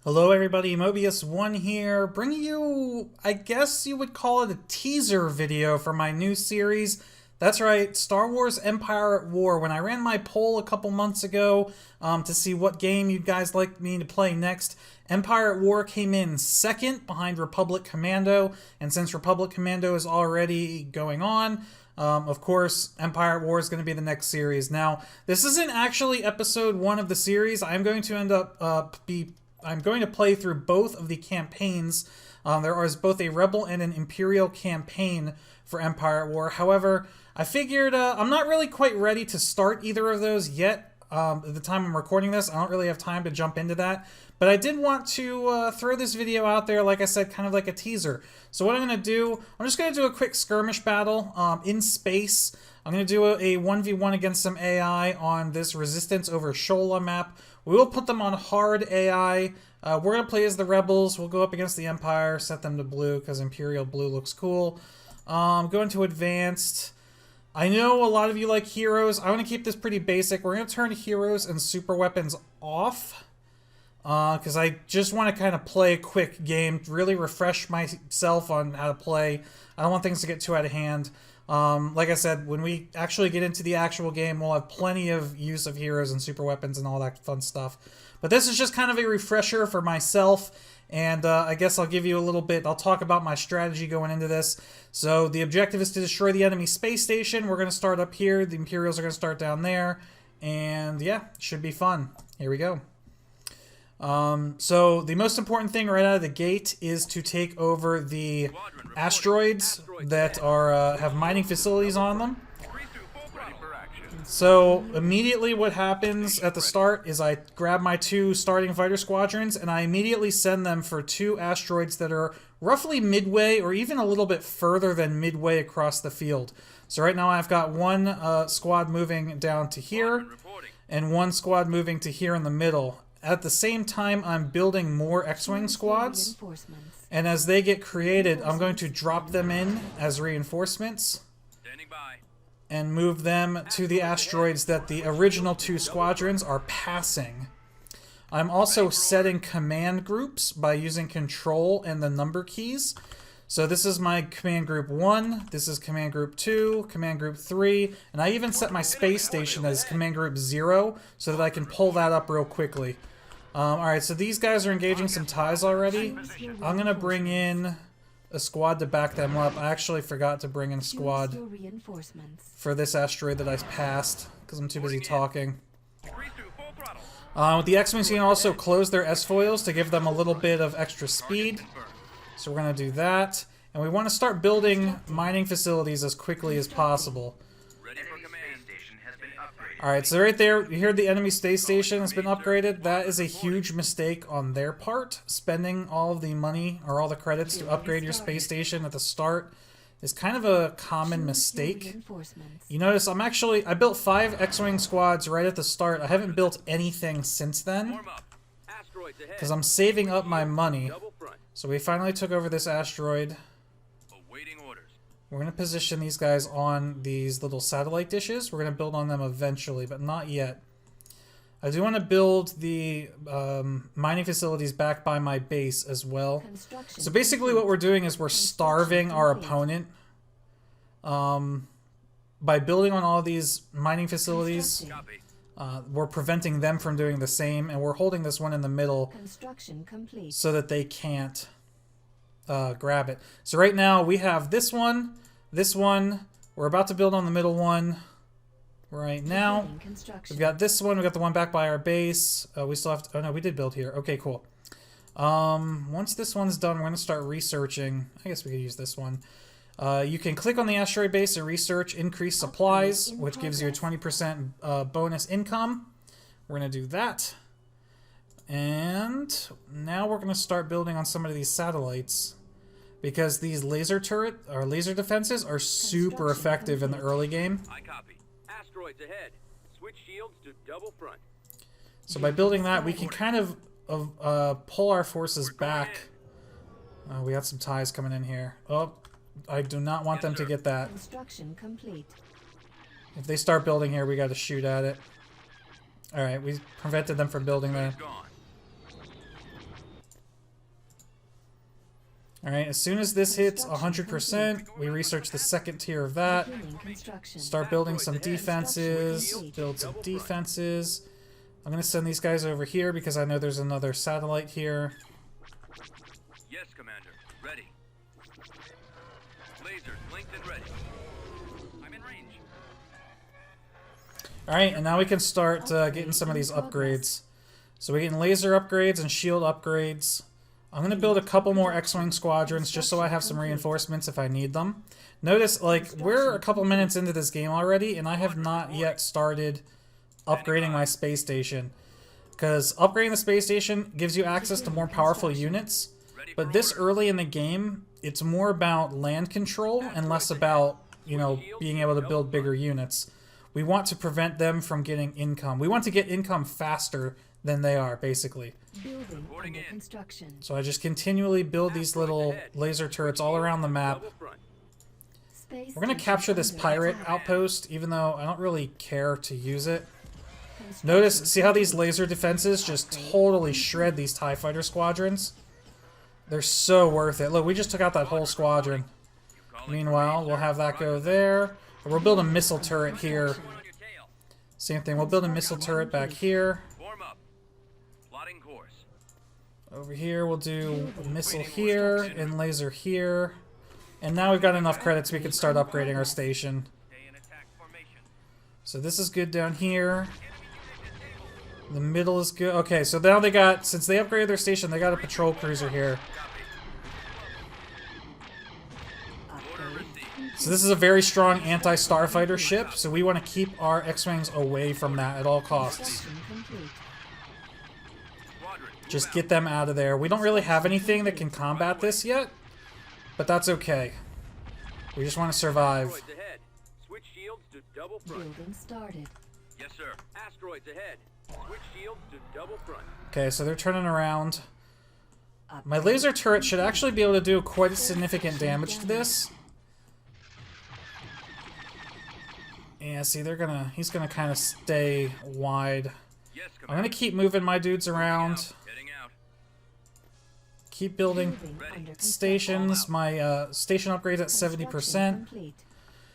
Hello everybody, Mobius1 here, bringing you, I guess you would call it a teaser video for my new series. That's right, Star Wars Empire at War. When I ran my poll a couple months ago to see what game you guys like me to play next, Empire at War came in second behind Republic Commando, and since Republic Commando is already going on, of course, Empire at War is going to be the next series. Now, this isn't actually episode 1 of the series. I'm going to end up I'm going to play through both of the campaigns. There is both a Rebel and an Imperial campaign for Empire at War. However, I figured I'm not really quite ready to start either of those yet. At the time I'm recording this, I don't really have time to jump into that. But I did want to throw this video out there, like I said, kind of like a teaser. So what I'm going to do, I'm just going to do a quick skirmish battle in space. I'm going to do a 1v1 against some AI on this Resistance over Shola map. We will put them on hard AI. We're going to play as the Rebels. We'll go up against the Empire, set them to blue because Imperial blue looks cool. Go into advanced. I know a lot of you like heroes. I want to keep this pretty basic. We're going to turn heroes and super weapons off because I just want to kind of play a quick game, really refresh myself on how to play. I don't want things to get too out of hand. Like I said, when we actually get into the actual game, we'll have plenty of use of heroes and super weapons and all that fun stuff. But this is just kind of a refresher for myself, and I guess I'll give you a little bit, I'll talk about my strategy going into this. So the objective is to destroy the enemy space station. We're going to start up here. The Imperials are going to start down there. And yeah, should be fun. Here we go. So the most important thing right out of the gate is to take over the asteroids that are have mining facilities on them. So immediately what happens at the start is I grab my 2 starting fighter squadrons and I immediately send them for 2 asteroids that are roughly midway or even a little bit further than midway across the field. So right now I've got 1 squad moving down to here and 1 squad moving to here in the middle. At the same time, I'm building more X-Wing squads, and as they get created, I'm going to drop them in as reinforcements and move them to the asteroids that the original 2 squadrons are passing. I'm also setting command groups by using Control and the number keys. So this is my Command Group 1, this is Command Group 2, Command Group 3, and I even set my space station as Command Group 0 so that I can pull that up real quickly. Alright, so these guys are engaging some ties already. I'm going to bring in a squad to back them up. I actually forgot to bring in a squad for this asteroid that I passed because I'm too busy talking. With the X-Wings, you can also close their S-foils to give them a little bit of extra speed. So we're going to do that. And we want to start building mining facilities as quickly as possible. Alright, so right there, you hear the enemy space station has been upgraded. That is a huge mistake on their part. Spending all of the money or all the credits to upgrade your space station at the start is kind of a common mistake. You notice I built 5 X-Wing squads right at the start. I haven't built anything since then because I'm saving up my money. So we finally took over this asteroid. We're going to position these guys on these little satellite dishes. We're going to build on them eventually, but not yet. I do want to build the mining facilities back by my base as well. So basically what we're doing is we're starving our opponent by building on all these mining facilities. We're preventing them from doing the same, and we're holding this one in the middle so that they can't grab it. So right now we have this one. We're about to build on the middle one right now. We've got this one. We got the one back by our base. We still have to, oh no, we did build here. Okay, cool. Once this one's done, we're going to start researching. I guess we could use this one. You can click on the asteroid base and research increased supplies, which gives you a 20% bonus income. We're going to do that. And now we're going to start building on some of these satellites because these laser turret or laser defenses are super effective in the early game. I copy. Asteroids ahead. Switch shields to double front. So by building that, we can kind of pull our forces back. We got some ties coming in here. Oh, I do not want them to get that. Construction complete. If they start building here, we got to shoot at it. Alright, we prevented them from building there. Alright, as soon as this hits 100%, we research the second tier of that. Start building some defenses. Build some defenses. I'm going to send these guys over here because I know there's another satellite here. Yes, Commander. Ready. Lasers linked and ready. I'm in range. Alright, and now we can start getting some of these upgrades. So we're getting laser upgrades and shield upgrades. I'm going to build a couple more X-Wing squadrons just so I have some reinforcements if I need them. Notice, like, we're a couple minutes into this game already, and I have not yet started upgrading my space station. Because upgrading the space station gives you access to more powerful units, but this early in the game, it's more about land control and less about, you know, being able to build bigger units. We want to prevent them from getting income. We want to get income faster than they are, basically. Building under construction. So I just continually build these little laser turrets all around the map. Space We're going to station capture this under pirate attack. outpost, even though I don't really care to use it. Notice, see how these laser defenses just totally shred these TIE fighter squadrons? They're so worth it. Look, we just took out that whole squadron. Meanwhile, we'll have that go there. We'll build a missile turret here. Same thing, we'll build a missile turret back here. Form up. Plotting course. Over here, we'll do a missile here and laser here. And now we've got enough credits we can start upgrading our station. Stay in attack formation. So this is good down here. The middle is good. Okay, so now they got, since they upgraded their station, they got a patrol cruiser here. So this is a very strong anti-starfighter ship, so we want to keep our X-Wings away from that at all costs. Construction complete. Squadron. Just get them out of there. We don't really have anything that can combat this yet, but that's okay. We just want to survive. Asteroids ahead. Switch shields to double front. Building started. Yes, sir. Asteroids ahead. Switch shields to double front. Okay, so they're turning around. My laser turret should actually be able to do quite significant damage to this. Yeah, see, he's gonna kind of stay wide. Yes, I'm Commander. gonna keep moving my dudes around. Heading out. Keep building Building under construction. stations. My station upgrades at 70%. Construction complete.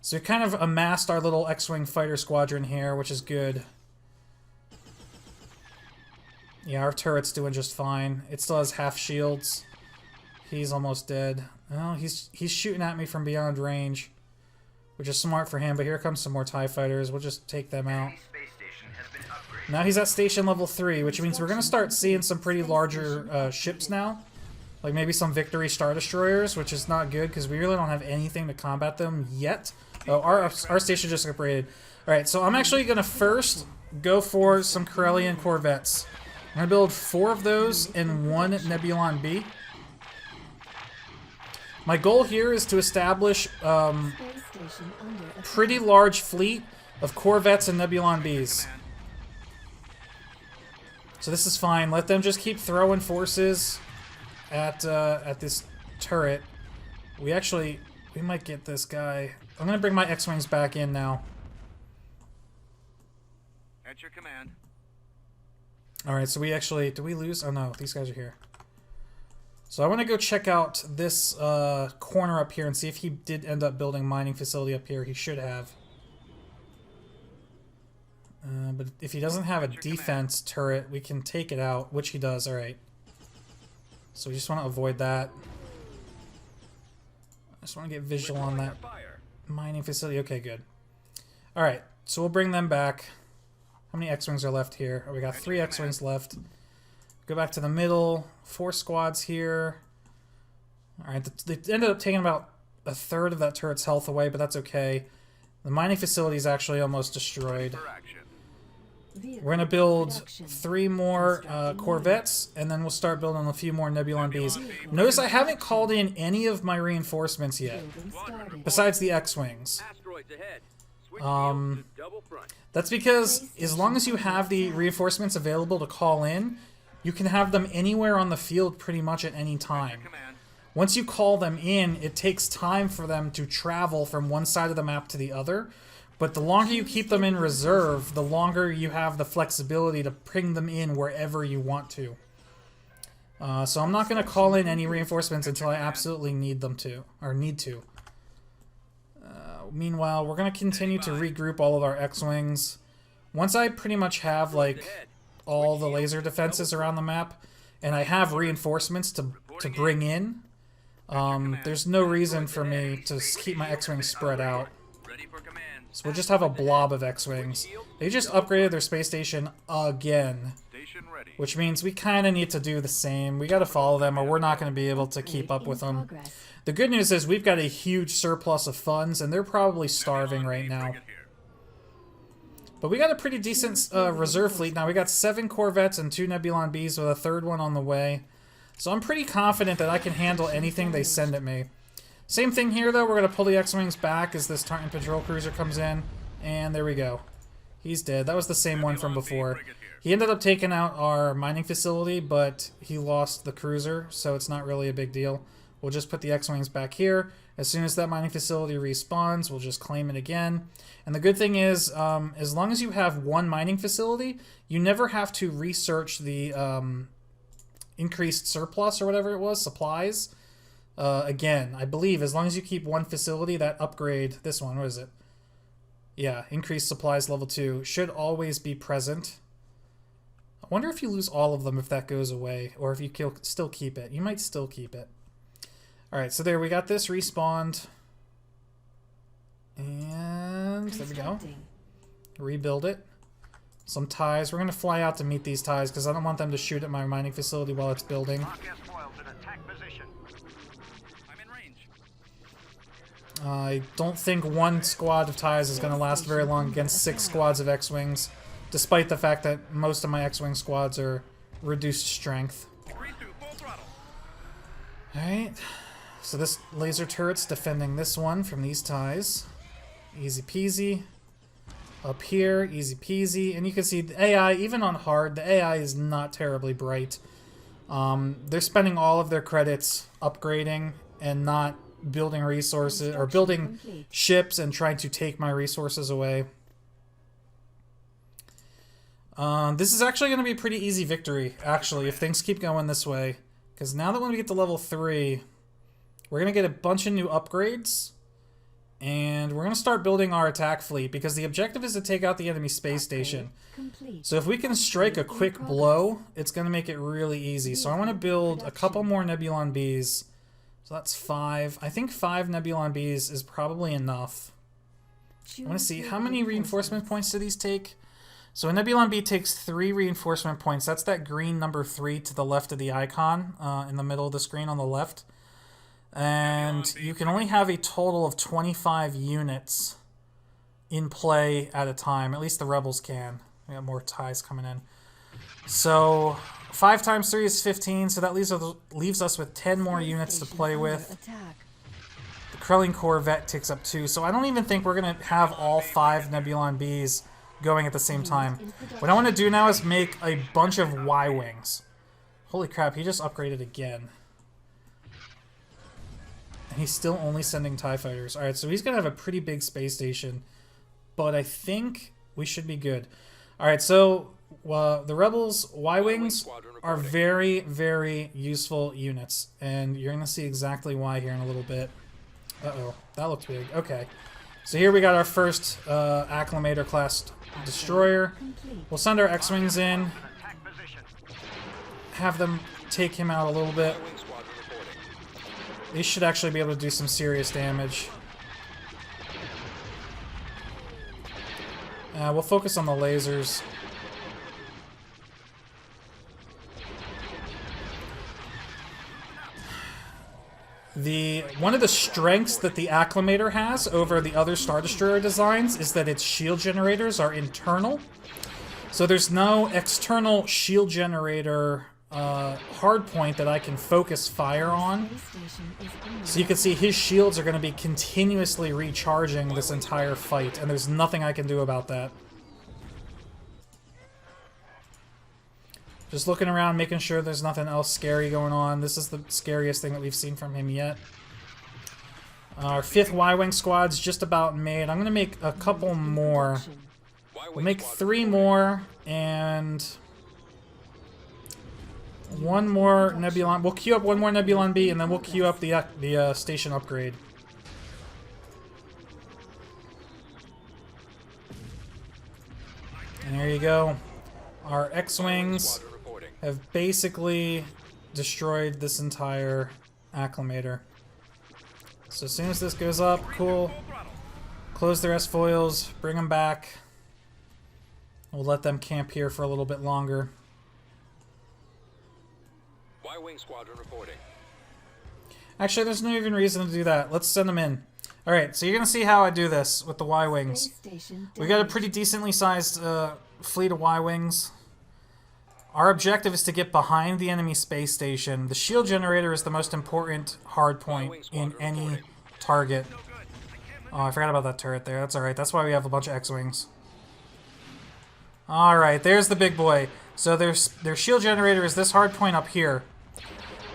So we kind of amassed our little X-Wing fighter squadron here, which is good. Yeah, our turret's doing just fine. It still has half shields. He's almost dead. Oh, he's shooting at me from beyond range, which is smart for him, but here comes some more TIE fighters. We'll just take them out. Now he's at station level 3, which means we're going to start seeing some pretty larger ships now. Like maybe some Victory Star Destroyers, which is not good because we really don't have anything to combat them yet. Oh, our station just upgraded. Alright, so I'm actually going to first go for some Corellian Corvettes. I'm going to build 4 of those and 1 Nebulon B. My goal here is to establish Space station under attack. pretty large fleet of Corvettes and Nebulon Bs. So this is fine. Let them just keep throwing forces at this turret. We might get this guy. I'm gonna bring my X-Wings back in now. At your command. Alright, so did we lose? Oh no, these guys are here. So I want to go check out this corner up here and see if he did end up building a mining facility up here. He should have. But if he doesn't have a defense turret, we can take it out, which he does. Alright. So we just want to avoid that. I just want to get visual on that Fire. mining facility. Okay, good. Alright, so we'll bring them back. How many X-Wings are left here? Oh, we got 3 X-Wings left. Go back to the middle. 4 squads here. Alright, they ended up taking about a third of that turret's health away, but that's okay. The mining facility is actually almost destroyed. For action. Vehicle We're going to build production. 3 more Corvettes, and then we'll start building a few more Nebulon Bs. Notice I haven't called in any of my reinforcements yet, Building started. besides the X-Wings. Asteroids ahead. Switch Um, shields to double front. That's because as long as you have the reinforcements available to call in, you can have them anywhere on the field pretty much at any time. Command. Once you call them in, it takes time for them to travel from one side of the map to the other. But the longer you keep them in reserve, the longer you have the flexibility to bring them in wherever you want to. So I'm not going to call in any reinforcements until I absolutely need them to, or need to. Meanwhile, we're going to continue to regroup all of our X-Wings. Once I pretty much have, like, all the laser defenses around the map, and I have reinforcements to bring in, there's no reason for me to keep my X-Wings spread out. So we'll just have a blob of X-Wings. They just upgraded their space station again, which means we kind of need to do the same. We got to follow them, or we're not going to be able to keep up with them. The good news is we've got a huge surplus of funds, and they're probably starving right now. But we got a pretty decent reserve fleet now. We got 7 Corvettes and 2 Nebulon Bs with a 3rd one on the way. So I'm pretty confident that I can handle anything they send at me. Same thing here, though. We're going to pull the X-Wings back as this Titan Patrol Cruiser comes in. And there we go. He's dead. That was the same one from before. He ended up taking out our mining facility, but he lost the cruiser, so it's not really a big deal. We'll just put the X-Wings back here. As soon as that mining facility respawns, we'll just claim it again. And the good thing is, as long as you have one mining facility, you never have to research the increased surplus or whatever it was, supplies. Again, I believe as long as you keep one facility, that upgrade, this one, what is it? Yeah, increased supplies level 2 should always be present. I wonder if you lose all of them if that goes away, or if you still keep it. You might still keep it. Alright, so there, we got this respawned. And there we go. Rebuild it. Some ties. We're going to fly out to meet these ties because I don't want them to shoot at my mining facility while it's building. I don't think one squad of ties is going to last very long against 6 squads of X-Wings, despite the fact that most of my X-Wing squads are reduced strength. Alright, so this laser turret's defending this one from these ties. Easy peasy. Up here, easy peasy. And you can see the AI, even on hard, the AI is not terribly bright. They're spending all of their credits upgrading and not building resources, or building ships and trying to take my resources away. This is actually going to be a pretty easy victory, actually, if things keep going this way. Because now that when we get to level 3, we're going to get a bunch of new upgrades. And we're going to start building our attack fleet, because the objective is to take out the enemy space station. So if we can strike a quick blow, it's going to make it really easy. So I want to build a couple more Nebulon Bs. So that's 5. I think 5 Nebulon Bs is probably enough. I want to see, how many reinforcement points do these take? So a Nebulon B takes 3 reinforcement points. That's that green number 3 to the left of the icon, in the middle of the screen on the left. And you can only have a total of 25 units in play at a time. At least the rebels can. We got more ties coming in. So 5 times 3 is 15, so that leaves us with 10 more units to play with. The Krelling Corvette takes up 2, so I don't even think we're going to have all 5 Nebulon Bs going at the same time. What I want to do now is make a bunch of Y-Wings. Holy crap, he just upgraded again. And he's still only sending TIE fighters. Alright, so he's going to have a pretty big space station, but I think we should be good. Alright, so the Rebels' Y-Wings are very, very useful units, and you're going to see exactly why here in a little bit. Uh-oh, that looked big. Okay. So here we got our first Acclimator class destroyer. We'll send our X-Wings in, have them take him out a little bit. They should actually be able to do some serious damage. We'll focus on the lasers. One of the strengths that the Acclimator has over the other Star Destroyer designs is that its shield generators are internal. So there's no external shield generator hard point that I can focus fire on. So you can see his shields are going to be continuously recharging this entire fight, and there's nothing I can do about that. Just looking around, making sure there's nothing else scary going on. This is the scariest thing that we've seen from him yet. Our 5th Y-Wing squad's just about made. I'm going to make a couple more. We'll make 3 more, and one more Nebulon. We'll queue up one more Nebulon B, and then we'll queue up the station upgrade. And there you go. Our X-Wings have basically destroyed this entire acclimator. So as soon as this goes up, cool. Close their S-foils, bring them back. We'll let them camp here for a little bit longer. Y-Wing Squadron reporting. Actually, there's no even reason to do that. Let's send them in. Alright, so you're going to see how I do this with the Y-Wings. We got a pretty decently sized fleet of Y-Wings. Our objective is to get behind the enemy space station. The shield generator is the most important hard point in any target. Oh, I forgot about that turret there. That's alright. That's why we have a bunch of X-Wings. Alright, there's the big boy. So their shield generator is this hard point up here.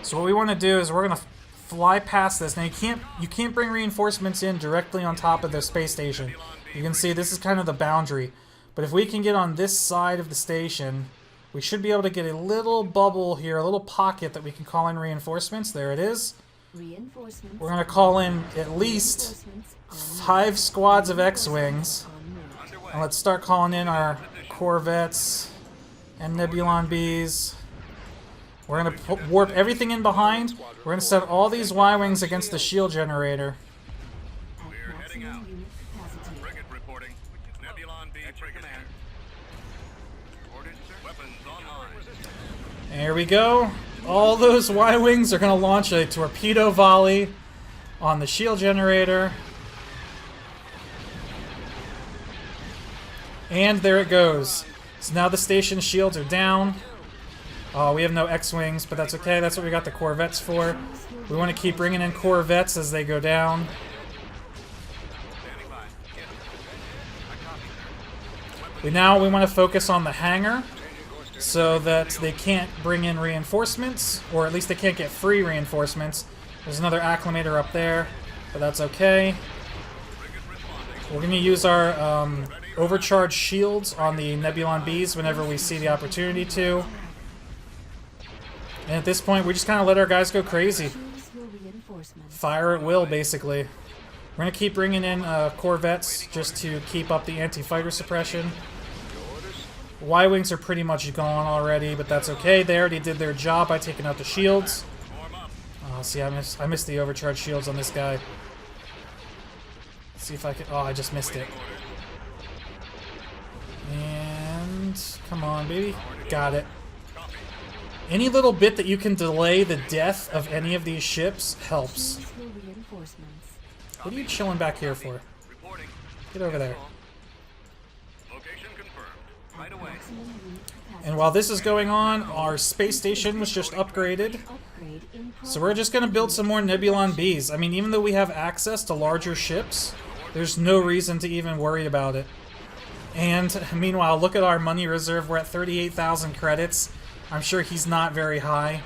So what we want to do is we're going to fly past this. Now you can't bring reinforcements in directly on top of the space station. You can see this is kind of the boundary. But if we can get on this side of the station, we should be able to get a little bubble here, a little pocket that we can call in reinforcements. There it is. We're going to call in at least 5 squads of X-Wings. And let's start calling in our Corvettes and Nebulon Bs. We're going to warp everything in behind. We're going to set all these Y-Wings against the shield generator. We're heading out. Frigate reporting. Nebulon B frigate here. Ordered, sir. Weapons online. There we go. All those Y-Wings are going to launch a torpedo volley on the shield generator. And there it goes. So now the station shields are down. Oh, we have no X-Wings, but that's okay. That's what we got the Corvettes for. We want to keep bringing in Corvettes as they go down. We want to focus on the hangar so that they can't bring in reinforcements, or at least they can't get free reinforcements. There's another acclimator up there, but that's okay. We're going to use our overcharged shields on the Nebulon Bs whenever we see the opportunity to. And at this point, we just kind of let our guys go crazy. Fire at will, basically. We're going to keep bringing in Corvettes just to keep up the anti-fighter suppression. Y-Wings are pretty much gone already, but that's okay. They already did their job by taking out the shields. Oh, see, I missed the overcharged shields on this guy. Let's see if I can... Oh, I just missed it. And... Come on, baby. Got it. Any little bit that you can delay the death of any of these ships helps. What are you chilling back here for? Get over there. And while this is going on, our space station was just upgraded. So we're just going to build some more Nebulon Bs. I mean, even though we have access to larger ships, there's no reason to even worry about it. And meanwhile, look at our money reserve. We're at 38,000 credits. I'm sure he's not very high.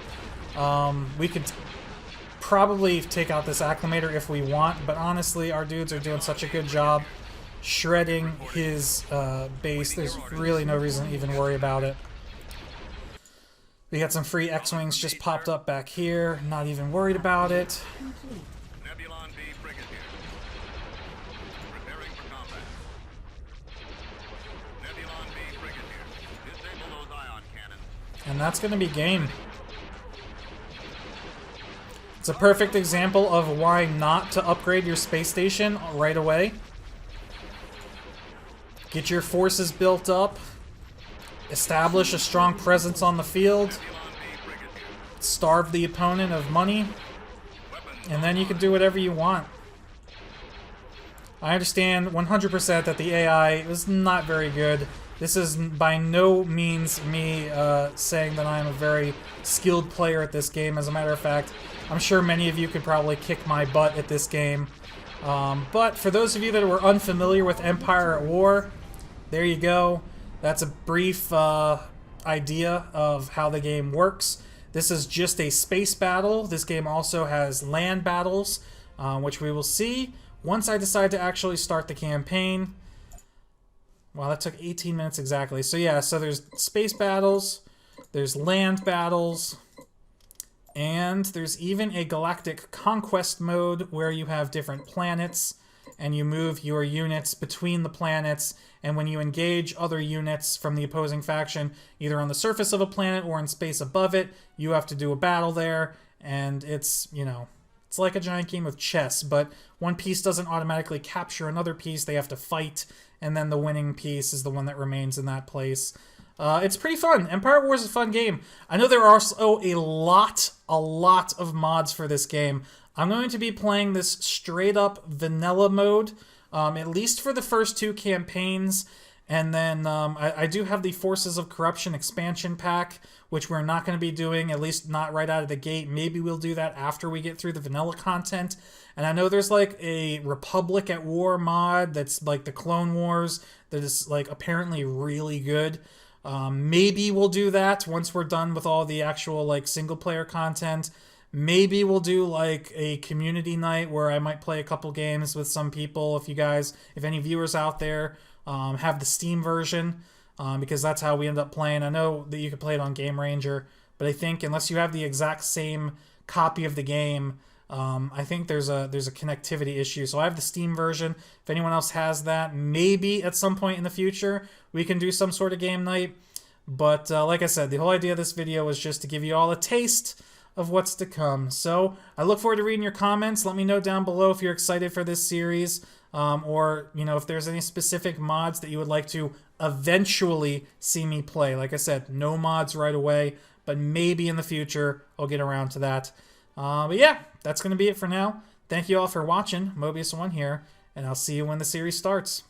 We could probably take out this acclimator if we want, but honestly, our dudes are doing such a good job shredding his base. There's really no reason to even worry about it. We got some free X-Wings just popped up back here. Not even worried about it. Nebulon B frigate here. Preparing for combat. Nebulon B frigate here. Disable those ion cannons. And that's going to be game. It's a perfect example of why not to upgrade your space station right away. Get your forces built up. Establish a strong presence on the field. Starve the opponent of money. And then you can do whatever you want. I understand 100% that the AI is not very good. This is by no means me saying that I'm a very skilled player at this game. As a matter of fact, I'm sure many of you could probably kick my butt at this game. But for those of you that were unfamiliar with Empire at War, there you go. That's a brief idea of how the game works. This is just a space battle. This game also has land battles, which we will see once I decide to actually start the campaign. Wow, that took 18 minutes exactly. So yeah, so there's space battles, there's land battles, And there's even a Galactic Conquest mode where you have different planets and you move your units between the planets, and when you engage other units from the opposing faction, either on the surface of a planet or in space above it, you have to do a battle there, and it's, you know, it's like a giant game of chess, but one piece doesn't automatically capture another piece, they have to fight, and then the winning piece is the one that remains in that place. It's pretty fun. Empire Wars is a fun game. I know there are also a lot of mods for this game. I'm going to be playing this straight up vanilla mode, at least for the first 2 campaigns. And then I do have the Forces of Corruption expansion pack, which we're not going to be doing, at least not right out of the gate. Maybe we'll do that after we get through the vanilla content. And I know there's like a Republic at War mod that's like the Clone Wars that is like apparently really good. Maybe we'll do that once we're done with all the actual like single player content. Maybe we'll do like a community night where I might play a couple games with some people. If any viewers out there have the Steam version, because that's how we end up playing. I know that you can play it on Game Ranger, but I think unless you have the exact same copy of the game, I think there's a connectivity issue. So I have the Steam version. If anyone else has that, maybe at some point in the future we can do some sort of game night. But like I said, the whole idea of this video was just to give you all a taste of what's to come. So I look forward to reading your comments. Let me know down below if you're excited for this series, or you know, if there's any specific mods that you would like to eventually see me play. Like I said, no mods right away, but maybe in the future I'll get around to that. But yeah, that's going to be it for now. Thank you all for watching. Mobius1 here, and I'll see you when the series starts.